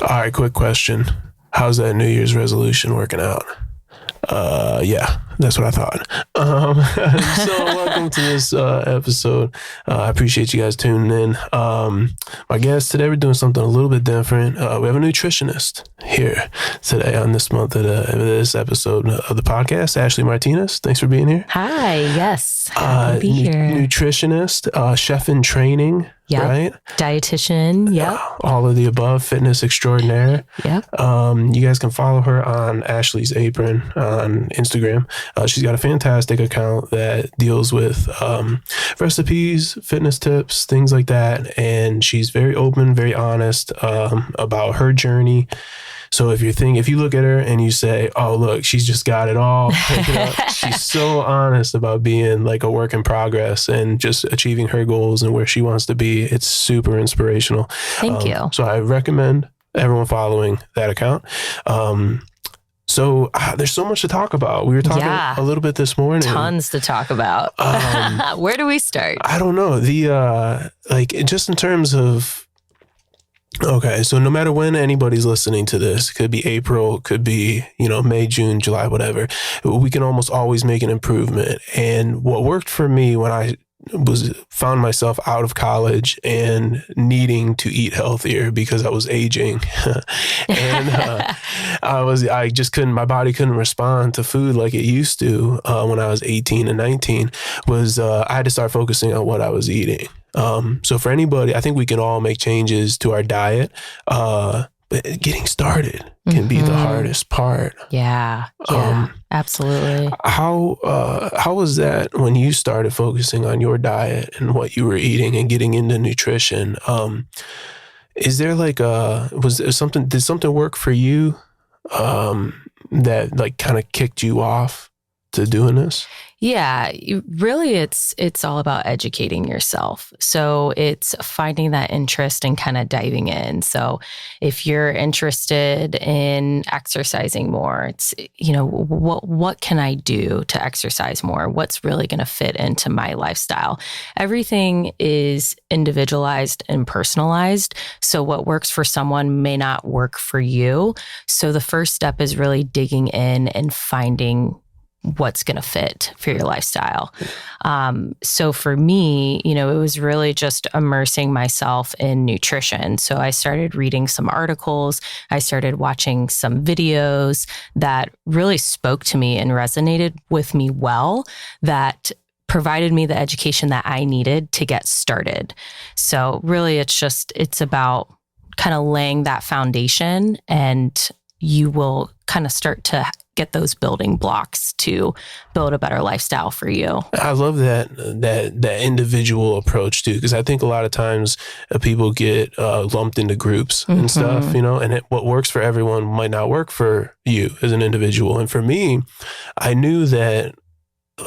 All right, quick question. How's that New Year's resolution working out? Yeah, that's what I thought. So welcome to this episode. I appreciate you guys tuning in. My guest today, we're doing something a little bit different. We have a nutritionist here today on this month of this episode of the podcast. Ashley Martinez, thanks for being here. Hi, yes. Happy to be here. Nutritionist, chef in training. Yep. Right? Dietitian. Yep. All of the above, fitness extraordinaire. Yep. You guys can follow her on Ashley's Apron on Instagram. She's got a fantastic account that deals with recipes, fitness tips, things like that. And she's very open, very honest about her journey. So if you look at her and you say, oh, look, she's just got it all. She's so honest about being like a work in progress and just achieving her goals and where she wants to be. It's super inspirational. Thank you. So I recommend everyone following that account. So there's so much to talk about. We were talking a little bit this morning. Tons to talk about. Where do we start? I don't know. Just in terms of, okay, so no matter when anybody's listening to this, it could be April, could be, May, June, July, whatever, we can almost always make an improvement. And what worked for me when I found myself out of college and needing to eat healthier because I was aging and my body couldn't respond to food like it used to when I was 18 and 19 was I had to start focusing on what I was eating. So for anybody, I think we can all make changes to our diet, but getting started can be the hardest part. Yeah, absolutely. How was that when you started focusing on your diet and what you were eating and getting into nutrition? Is there did something work for you that like kind of kicked you off to doing this? Yeah, really, it's all about educating yourself. So it's finding that interest and kind of diving in. So if you're interested in exercising more, it's, what can I do to exercise more? What's really going to fit into my lifestyle? Everything is individualized and personalized. So what works for someone may not work for you. So the first step is really digging in and finding what's going to fit for your lifestyle. So for me, it was really just immersing myself in nutrition. So I started reading some articles. I started watching some videos that really spoke to me and resonated with me well, that provided me the education that I needed to get started. So really, it's about kind of laying that foundation, and you will kind of start to get those building blocks to build a better lifestyle for you. I love that individual approach too, because I think a lot of times people get lumped into groups and stuff, and what works for everyone might not work for you as an individual. And for me, I knew that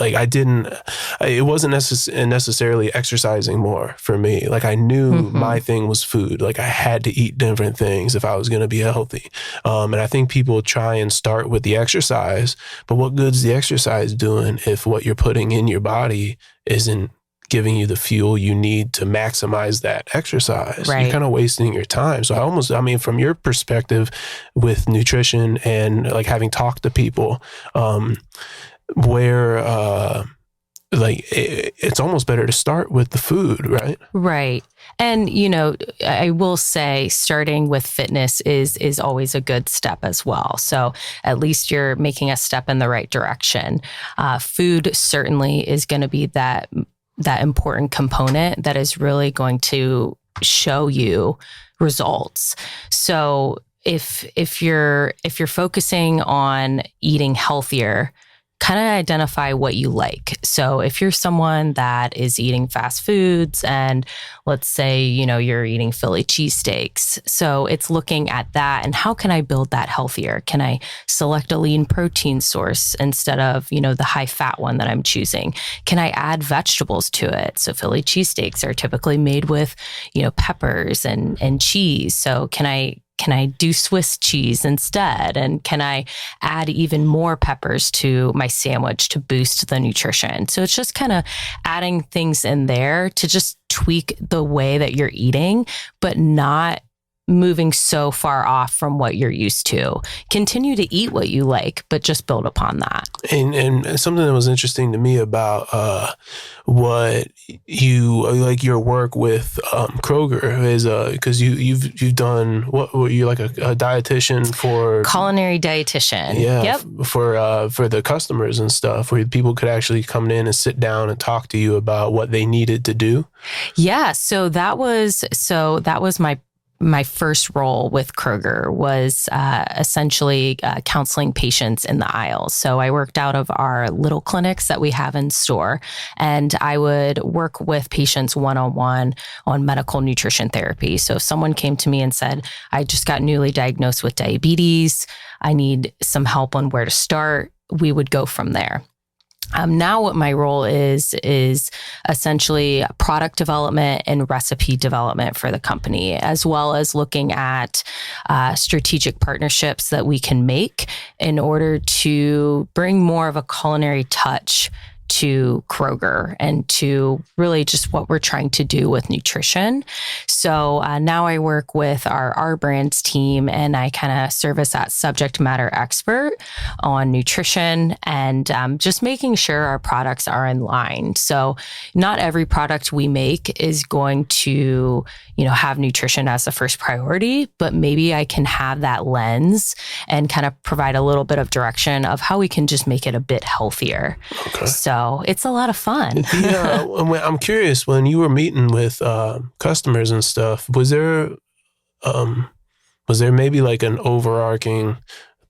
it wasn't necessarily exercising more for me. Like I knew my thing was food. Like I had to eat different things if I was going to be healthy. And I think people try and start with the exercise, but what good's the exercise doing if what you're putting in your body isn't giving you the fuel you need to maximize that exercise? Right. You're kind of wasting your time. So from your perspective with nutrition and like having talked to people, where it's almost better to start with the food, right? Right. And, I will say starting with fitness is always a good step as well. So at least you're making a step in the right direction. Food certainly is going to be that important component that is really going to show you results. So if you're focusing on eating healthier, kind of identify what you like. So if you're someone that is eating fast foods and let's say, you're eating Philly cheesesteaks. So it's looking at that and how can I build that healthier? Can I select a lean protein source instead of, the high fat one that I'm choosing? Can I add vegetables to it? So Philly cheesesteaks are typically made with, peppers and cheese. So can I do Swiss cheese instead? And can I add even more peppers to my sandwich to boost the nutrition? So it's just kind of adding things in there to just tweak the way that you're eating, but not moving so far off from what you're used to. Continue to eat what you like, but just build upon that. And something that was interesting to me about what you like your work with Kroger is because you've done what were you like a dietitian for culinary dietitian? Yeah, yep. For the customers and stuff, where people could actually come in and sit down and talk to you about what they needed to do. Yeah, so that was my first role with Kroger was essentially counseling patients in the aisles. So I worked out of our little clinics that we have in store, and I would work with patients one-on-one on medical nutrition therapy. So if someone came to me and said, I just got newly diagnosed with diabetes, I need some help on where to start, we would go from there. Now what my role is essentially product development and recipe development for the company, as well as looking at strategic partnerships that we can make in order to bring more of a culinary touch to Kroger and to really just what we're trying to do with nutrition. So now I work with our brands team, and I kind of serve as that subject matter expert on nutrition and just making sure our products are in line. So not every product we make is going to, have nutrition as the first priority, but maybe I can have that lens and kind of provide a little bit of direction of how we can just make it a bit healthier. Okay. So it's a lot of fun. Yeah, I'm curious, when you were meeting with customers and stuff, was there maybe like an overarching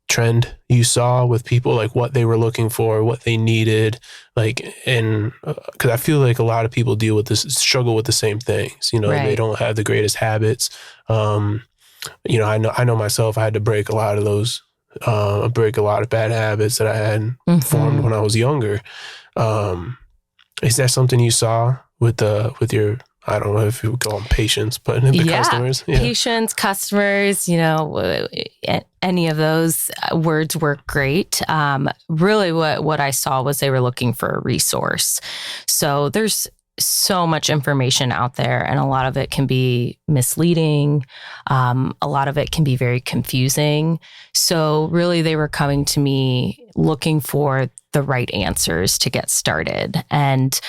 trend you saw with people, like what they were looking for, what they needed, like, and because I feel like a lot of people struggle with the same things, Right. They don't have the greatest habits. I know myself, I had to break a lot of those, break a lot of bad habits that I had formed when I was younger. Is that something you saw with your, I don't know if you would call them patients, but the customers? Yeah, patients, customers, any of those words work great. Really what I saw was they were looking for a resource. So there's so much information out there, and a lot of it can be misleading. A lot of it can be very confusing. So really they were coming to me looking for the right answers to get started. And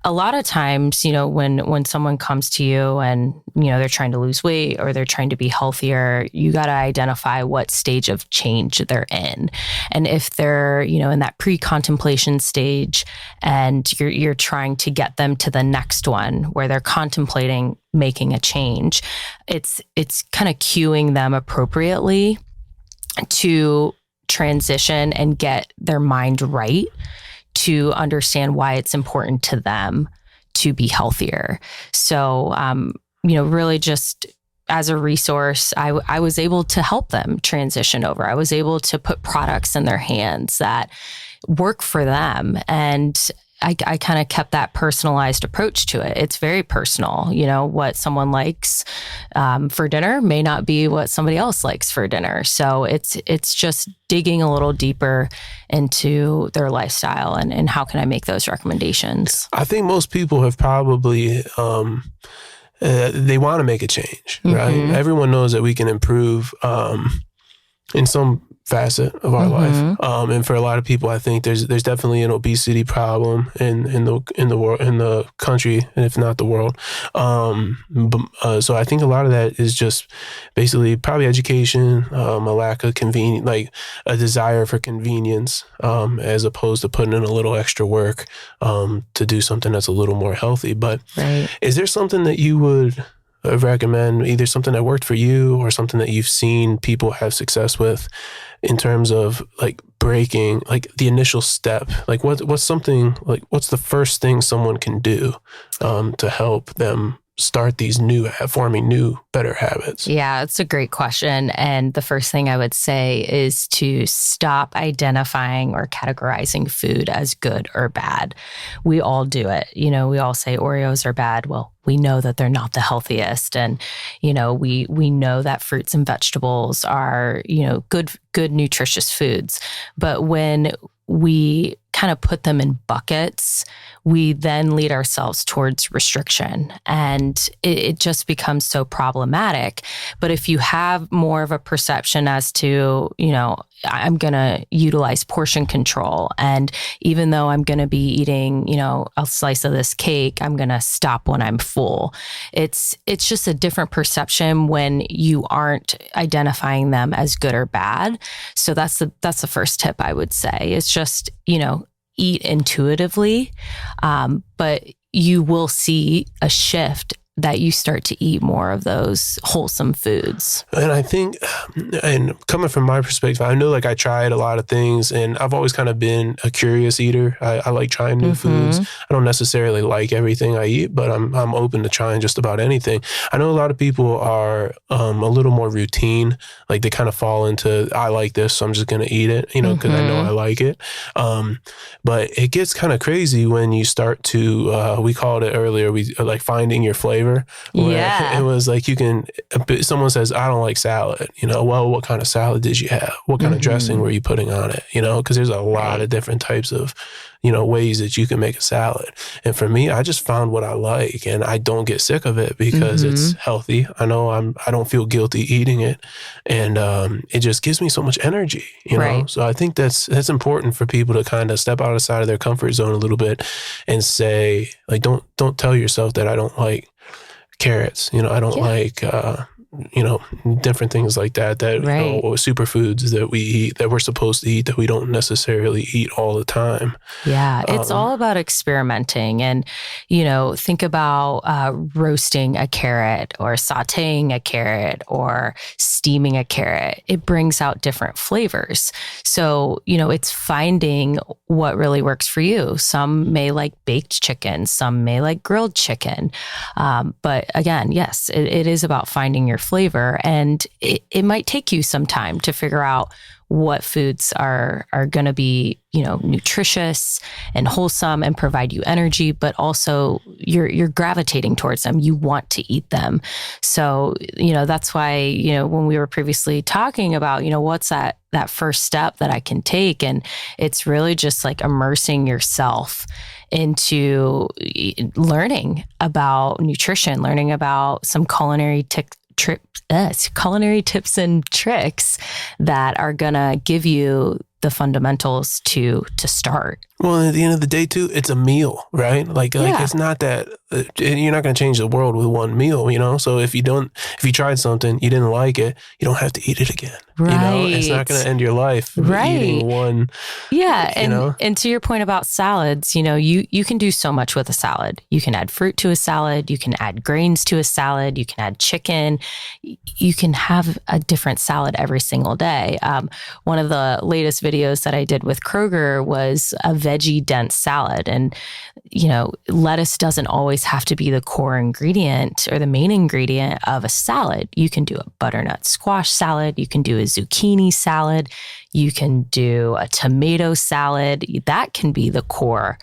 a lot of times, when someone comes to you and, they're trying to lose weight or they're trying to be healthier, you got to identify what stage of change they're in. And if they're, in that pre-contemplation stage and you're trying to get them to the next one where they're contemplating making a change, it's kind of cueing them appropriately to transition and get their mind right to understand why it's important to them to be healthier. So, really just as a resource, I was able to help them transition over. I was able to put products in their hands that work for them. And I kind of kept that personalized approach to it. It's very personal. What someone likes for dinner may not be what somebody else likes for dinner. So it's just digging a little deeper into their lifestyle and how can I make those recommendations. I think most people have probably, they want to make a change, right? Everyone knows that we can improve in some facet of our life. And for a lot of people, I think there's definitely an obesity problem in the world, in the country, and if not the world. So I think a lot of that is just basically probably education, a lack of convenience, like a desire for convenience, as opposed to putting in a little extra work to do something that's a little more healthy. But Is there something that you would recommend, either something that worked for you or something that you've seen people have success with in terms of like breaking, like the initial step? Like what's something, like what's the first thing someone can do to help them start these forming new, better habits? Yeah, it's a great question. And the first thing I would say is to stop identifying or categorizing food as good or bad. We all do it. We all say Oreos are bad. Well, we know that they're not the healthiest. And, we know that fruits and vegetables are, good nutritious foods. But when we kind of put them in buckets, we then lead ourselves towards restriction, and it just becomes so problematic. But if you have more of a perception as to, I'm going to utilize portion control, and even though I'm going to be eating, a slice of this cake, I'm going to stop when I'm full. It's just a different perception when you aren't identifying them as good or bad. So that's the first tip I would say. It's just, eat intuitively, but you will see a shift that you start to eat more of those wholesome foods. And I think, and coming from my perspective, I know I tried a lot of things, and I've always kind of been a curious eater. I like trying new foods. I don't necessarily like everything I eat, but I'm open to trying just about anything. I know a lot of people are a little more routine. They kind of fall into, I like this, so I'm just going to eat it, because I know I like it. But it gets kind of crazy when you start to, we called it earlier, finding your flavor. Yeah. It was someone says, I don't like salad. Well, what kind of salad did you have? What kind of dressing were you putting on it? Because there's a lot of different types of, ways that you can make a salad. And for me, I just found what I like, and I don't get sick of it because it's healthy. I know I don't feel guilty eating it, and it just gives me so much energy, know? So I think that's important for people to kind of step outside of their comfort zone a little bit and say, don't tell yourself that I don't like carrots, I don't like, different things like that, or superfoods that we eat, that we're supposed to eat, that we don't necessarily eat all the time. Yeah, it's all about experimenting. And, think about roasting a carrot or sauteing a carrot or steaming a carrot. It brings out different flavors. So, it's finding what really works for you. Some may like baked chicken, some may like grilled chicken. But again, yes, it is about finding your flavor, and it might take you some time to figure out what foods are going to be, nutritious and wholesome and provide you energy, but also you're gravitating towards them. You want to eat them. So, that's why, when we were previously talking about, what's that first step that I can take? And it's really just immersing yourself into learning about nutrition, learning about some culinary tips and tricks that are gonna give you the fundamentals to start. Well, at the end of the day, too, it's a meal, right? It's not that you're not going to change the world with one meal, So if you tried something, you didn't like it, you don't have to eat it again. Right. It's not going to end your life eating one. Yeah. And to your point about salads, you can do so much with a salad. You can add fruit to a salad. You can add grains to a salad. You can add chicken. You can have a different salad every single day. One of the latest videos that I did with Kroger was a veggie dense salad. And, lettuce doesn't always have to be the core ingredient or the main ingredient of a salad. You can do a butternut squash salad. You can do a zucchini salad. You can do a tomato salad. That can be the core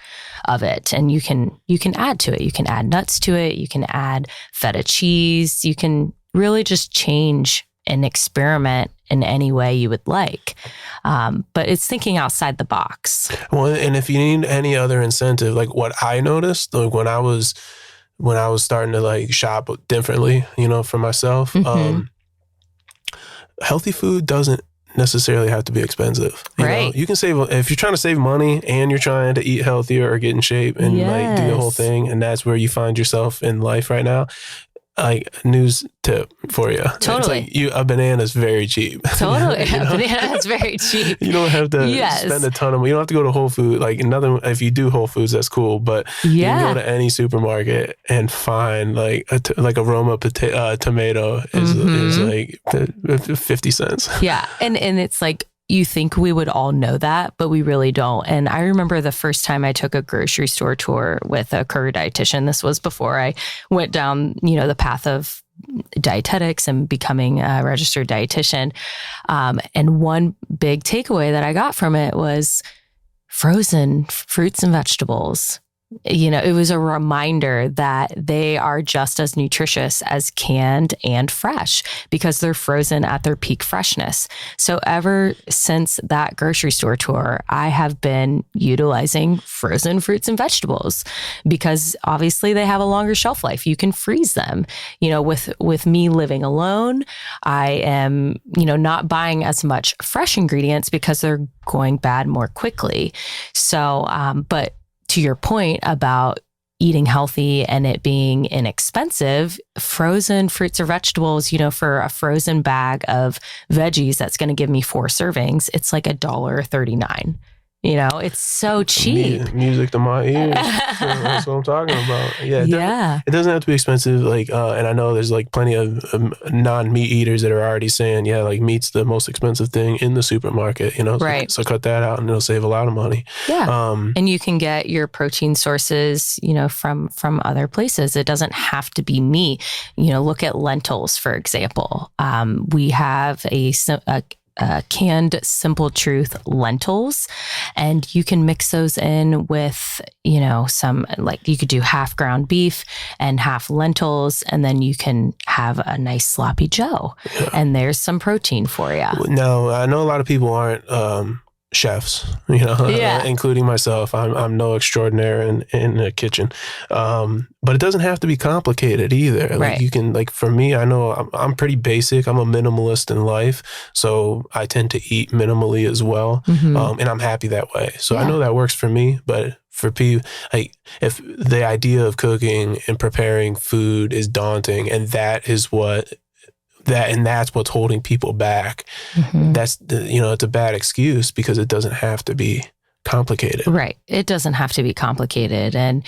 of it. And you can add to it. You can add nuts to it. You can add feta cheese. You can really just change and experiment in any way you would like. But it's thinking outside the box. Well, and if you need any other incentive, what I noticed, when I was starting to shop differently, for myself, healthy food doesn't necessarily have to be expensive. You can save, if you're trying to save money and you're trying to eat healthier or get in shape and do the whole thing, and that's where you find yourself in life right now. News tip for you. Totally. A banana is very cheap. Totally. A banana is very cheap. You don't have to spend a ton of money. You don't have to go to Whole Foods. If you do Whole Foods, that's cool. But you can go to any supermarket and find a Roma tomato is 50 cents. Yeah. And it's you think we would all know that, but we really don't. And I remember the first time I took a grocery store tour with a career dietitian. This was before I went down, the path of dietetics and becoming a registered dietitian. And one big takeaway that I got from it was frozen fruits and vegetables. it was a reminder that they are just as nutritious as canned and fresh because they're frozen at their peak freshness. So ever since that grocery store tour, I have been utilizing frozen fruits and vegetables because obviously they have a longer shelf life. You can freeze them. With me living alone, I am, not buying as much fresh ingredients because they're going bad more quickly. So, but to your point about eating healthy and it being inexpensive, frozen fruits or vegetables, for a frozen bag of veggies that's going to give me 4 servings, it's like $1.39. It's so cheap. Music to my ears. That's what I'm talking about. Yeah. It doesn't have to be expensive. And I know there's plenty of non-meat eaters that are already saying, meat's the most expensive thing in the supermarket, Right. So cut that out and it'll save a lot of money. Yeah. And you can get your protein sources, from other places. It doesn't have to be meat. Look at lentils, for example. We have a canned Simple Truth lentils, and you can mix those in with, some, you could do half ground beef and half lentils, and then you can have a nice sloppy Joe. Yeah. And there's some protein for you. Now, I know a lot of people aren't chefs, including myself. I'm no extraordinaire in the kitchen. But it doesn't have to be complicated either. Right. You can, for me, I know I'm pretty basic. I'm a minimalist in life. So I tend to eat minimally as well. Mm-hmm. And I'm happy that way. So I know that works for me, but for people, if the idea of cooking and preparing food is daunting and that's what's holding people back. Mm-hmm. That's it's a bad excuse because it doesn't have to be complicated. Right. It doesn't have to be complicated. And,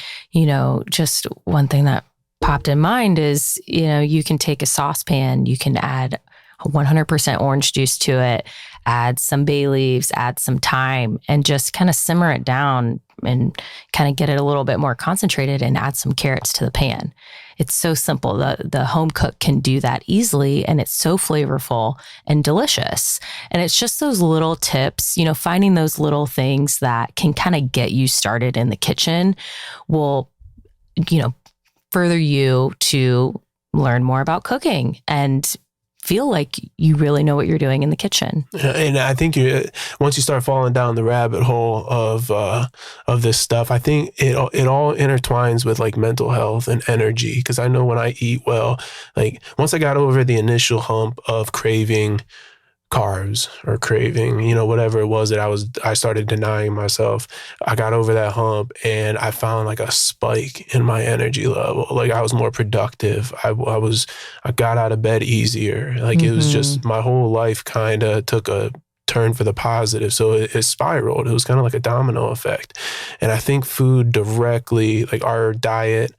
just one thing that popped in mind is, you can take a saucepan, you can add 100% orange juice to it, add some bay leaves, add some thyme, and just kind of simmer it down and kind of get it a little bit more concentrated and add some carrots to the pan. It's so simple. The home cook can do that easily, and it's so flavorful and delicious. And it's just those little tips, finding those little things that can kind of get you started in the kitchen will, further you to learn more about cooking and feel like you really know what you're doing in the kitchen. And I think once you start falling down the rabbit hole of this stuff, I think it all intertwines with mental health and energy. Because I know when I eat well, once I got over the initial hump of craving carbs or craving, whatever it was that I started denying myself, I got over that hump and I found a spike in my energy level. I was more productive. I got out of bed easier. Mm-hmm. It was just my whole life kind of took a turn for the positive. So it spiraled. It was kind of like a domino effect. And I think food directly, our diet,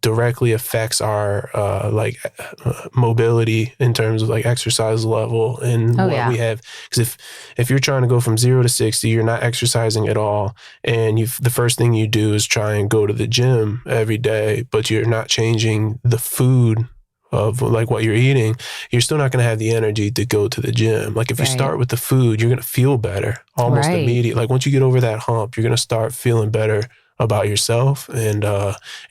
directly affects our mobility in terms of exercise level and we have. Because if you're trying to go from 0 to 60, you're not exercising at all, and the first thing you do is try and go to the gym every day, but you're not changing the food of what you're eating, you're still not going to have the energy to go to the gym. If you start with the food, you're going to feel better almost immediately. Once you get over that hump, you're going to start feeling better about yourself. And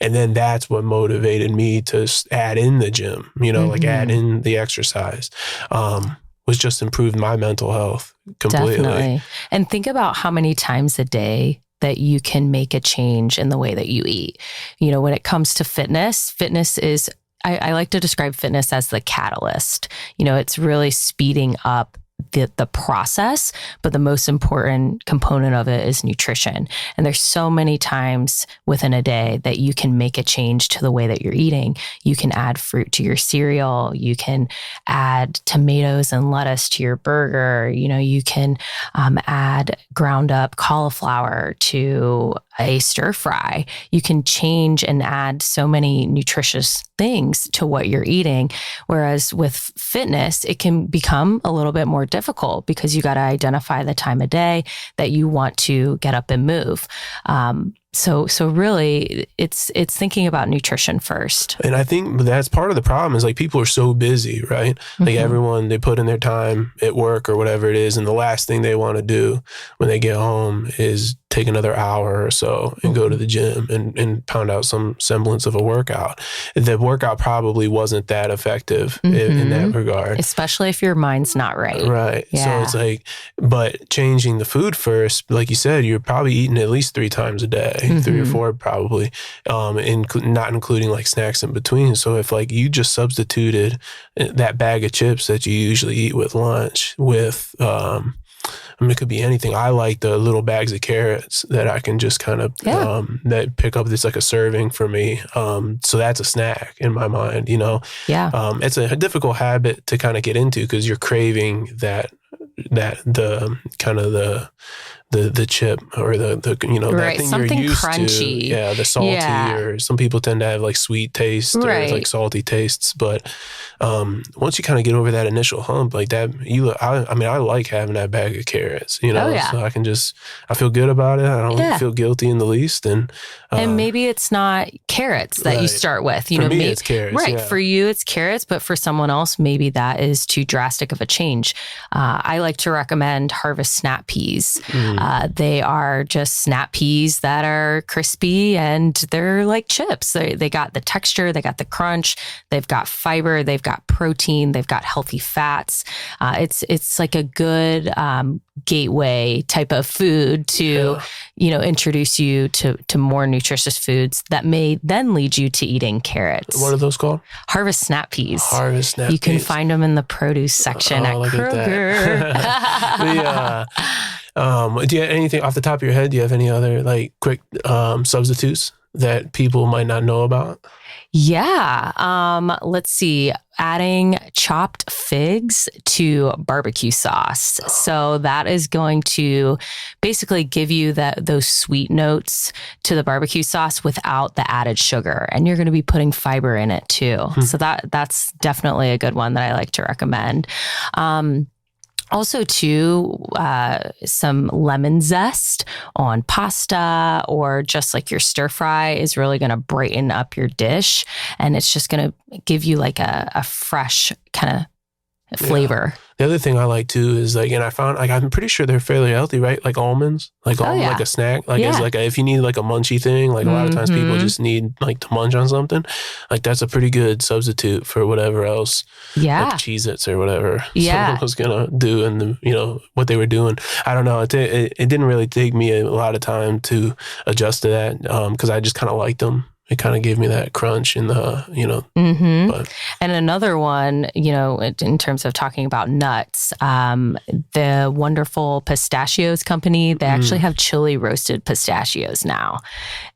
then that's what motivated me to add in the gym, Mm-hmm. add in the exercise, was just improved my mental health completely. Definitely. And think about how many times a day that you can make a change in the way that you eat. When it comes to fitness is, I like to describe fitness as the catalyst. It's really speeding up the process, but the most important component of it is nutrition. And there's so many times within a day that you can make a change to the way that you're eating. You can add fruit to your cereal. You can add tomatoes and lettuce to your burger. You can add ground up cauliflower to a stir fry. You can change and add so many nutritious things to what you're eating. Whereas with fitness, it can become a little bit more difficult because you got to identify the time of day that you want to get up and move. So really, it's thinking about nutrition first. And I think that's part of the problem is people are so busy, right? Mm-hmm. Everyone, they put in their time at work or whatever it is, and the last thing they want to do when they get home is take another hour or so and go to the gym and pound out some semblance of a workout. The workout probably wasn't that effective in that regard. Especially if your mind's not right. Right. Yeah. So it's like, but changing the food first, like you said, you're probably eating at least 3 times a day, 3 or 4 probably, not including like snacks in between. So if like you just substituted that bag of chips that you usually eat with lunch with, it could be anything. I like the little bags of carrots that I can just kind of that pick up. It's like a serving for me. So that's a snack in my mind, you know. Yeah. It's a difficult habit to kind of get into because you're craving the chip or the you know, that thing something you're used crunchy. to. Yeah, the salty or some people tend to have like sweet taste or like salty tastes. But once you kind of get over that initial hump, like that, I like having that bag of carrots, you know, so I feel good about it. I don't feel guilty in the least. And maybe it's not carrots that you start with, you for know, me, maybe it's carrots. Right. For you, it's carrots, but for someone else, maybe that is too drastic of a change. I like to recommend Harvest Snap Peas. They are just snap peas that are crispy and they're like chips. They got the texture, they got the crunch, they've got fiber, they've got protein, they've got healthy fats. It's like a good gateway type of food to, you know, introduce you to more nutritious foods that may then lead you to eating carrots. What are those called? Harvest Snap Peas. Harvest Snap Peas. You can find them in the produce section at Kroger. Do you have anything off the top of your head? Do you have any other like quick substitutes that people might not know about? Yeah. Let's see. Adding chopped figs to barbecue sauce. So that is going to basically give you those sweet notes to the barbecue sauce without the added sugar. And you're going to be putting fiber in it too. So that's definitely a good one that I like to recommend. Also, too, some lemon zest on pasta or just like your stir fry is really going to brighten up your dish. And it's just going to give you like a fresh kind of flavor. The other thing I like too is like, and I found like, I'm pretty sure they're fairly healthy, right? Like almonds, like like a snack, like as like if you need like a munchy thing, like a lot of times people just need like to munch on something. Like that's a pretty good substitute for whatever else, like Cheez-Its or whatever someone was gonna do, and you know what they were doing. I don't know. It didn't really take me a lot of time to adjust to that because I just kind of liked them. It kind of gave me that crunch in the, you know. But. And another one, you know, in terms of talking about nuts, the wonderful pistachios company, they actually have chili roasted pistachios now,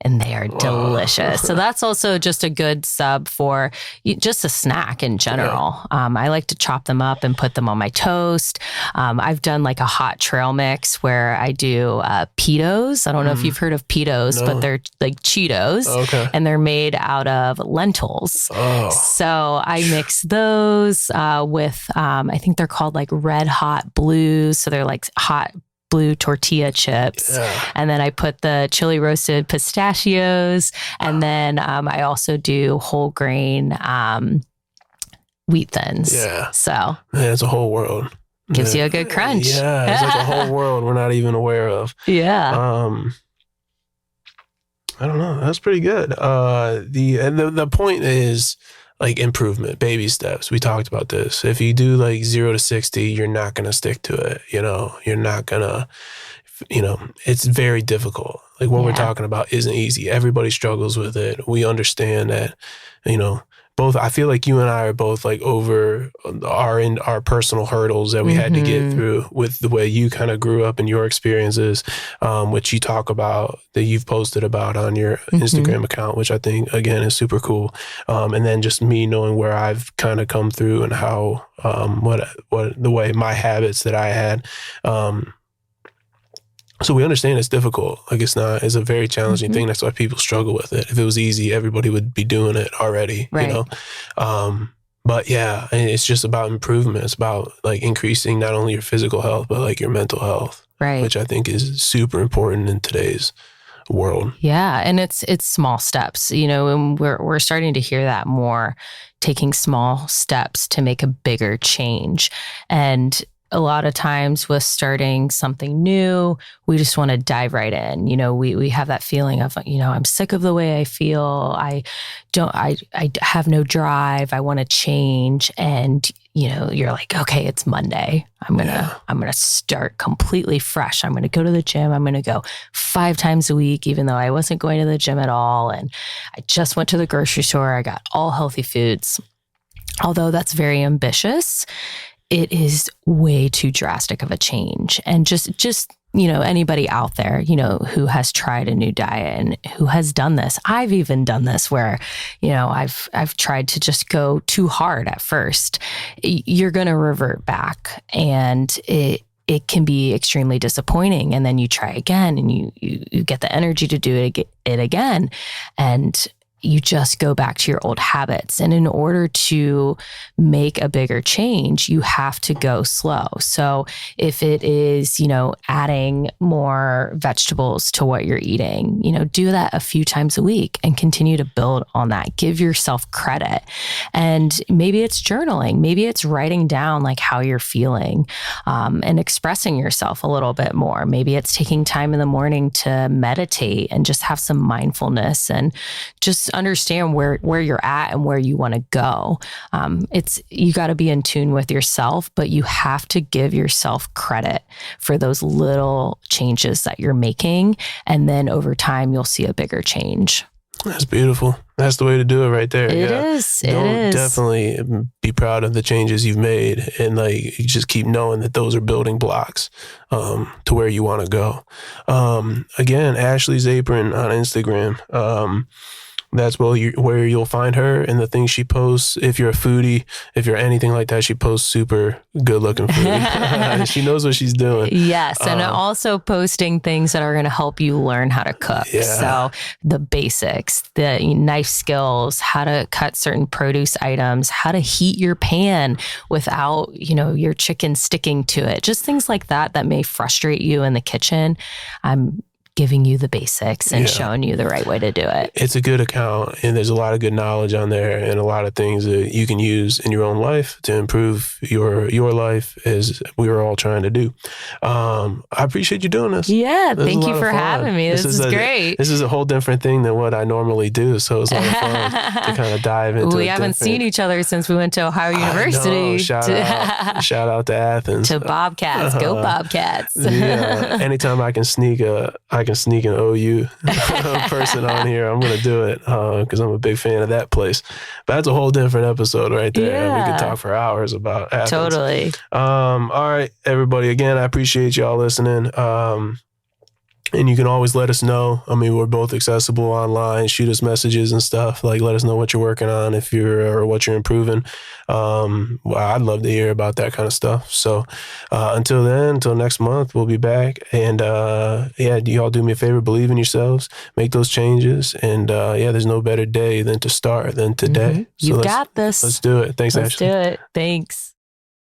and they are delicious. So that's also just a good sub for just a snack in general. I like to chop them up and put them on my toast. I've done like a hot trail mix where I do pitos. I don't know if you've heard of pitos, but they're like Cheetos. Okay. And they're made out of lentils. So I mix those with, I think they're called like Red Hot Blues. So they're like hot blue tortilla chips. And then I put the chili roasted pistachios. And then I also do whole grain wheat thins. So man, it's a whole world. Gives you a good crunch. Yeah, it's like a whole world we're not even aware of. I don't know. That's pretty good. The point is like improvement, baby steps. We talked about this. If you do like 0 to 60, you're not going to stick to it. You know, you're not going to, you know, it's very difficult. Like what we're talking about isn't easy. Everybody struggles with it. We understand that, you know, I feel like you and I are both like over our personal hurdles that we had to get through with the way you kind of grew up and your experiences, which you talk about that you've posted about on your Instagram account, which I think again is super cool. And then just me knowing where I've kind of come through and how, what the way my habits that I had, so we understand it's difficult. Like it's a very challenging thing. That's why people struggle with it. If it was easy, everybody would be doing it already, you know? But yeah, it's just about improvement. It's about like increasing not only your physical health, but like your mental health, which I think is super important in today's world. Yeah. And it's small steps, you know, and we're starting to hear that more, taking small steps to make a bigger change. And a lot of times with starting something new, we just want to dive right in. We have that feeling of, I'm sick of the way I feel. I have no drive. I want to change. And, you're like, okay, it's Monday. I'm going to start completely fresh. I'm going to go to the gym. I'm going to go 5 times a week, even though I wasn't going to the gym at all. And I just went to the grocery store. I got all healthy foods. Although that's very ambitious, it is way too drastic of a change. And just anybody out there, who has tried a new diet and who has done this. I've even done this where, I've tried to just go too hard at first. You're going to revert back, and it can be extremely disappointing. And then you try again, and you get the energy to do it again. And you just go back to your old habits. And in order to make a bigger change, you have to go slow. So if it is, adding more vegetables to what you're eating, do that a few times a week and continue to build on that. Give yourself credit. And maybe it's journaling. Maybe it's writing down like how you're feeling, and expressing yourself a little bit more. Maybe it's taking time in the morning to meditate and just have some mindfulness and just understand where you're at and where you want to go. You got to be in tune with yourself, but you have to give yourself credit for those little changes that you're making. And then over time, you'll see a bigger change. That's beautiful. That's the way to do it right there. It is. Definitely be proud of the changes you've made, and you just keep knowing that those are building blocks to where you want to go. Again, Ashley's Apron on Instagram. That's where you'll find her and the things she posts. If you're a foodie, if you're anything like that, she posts super good looking food. She knows what she's doing. Yes. And also posting things that are going to help you learn how to cook. Yeah. So the basics, the knife skills, how to cut certain produce items, how to heat your pan without, your chicken sticking to it. Just things like that may frustrate you in the kitchen. I'm giving you the basics and showing you the right way to do it. It's a good account, and there's a lot of good knowledge on there and a lot of things that you can use in your own life to improve your life, as we were all trying to do. I appreciate you doing this. Yeah, thank you for having me. This is great. This is a whole different thing than what I normally do, so it's a lot of fun to kind of dive into. We haven't seen each other since we went to Ohio University. Shout out to Athens. To Bobcats. Go Bobcats. Yeah. Anytime I can sneak an OU person on here, I'm going to do it because I'm a big fan of that place. But that's a whole different episode right there. Yeah. We could talk for hours about Athens. Totally. All right, everybody. Again, I appreciate y'all listening. And you can always let us know. I mean, we're both accessible online. Shoot us messages and stuff. Let us know what you're working on or what you're improving. I'd love to hear about that kind of stuff. So until next month, we'll be back. And y'all do me a favor, believe in yourselves, make those changes. And there's no better day than to start than today. Mm-hmm. You've got this. Let's do it. Thanks, Ashley. Let's do it. Thanks.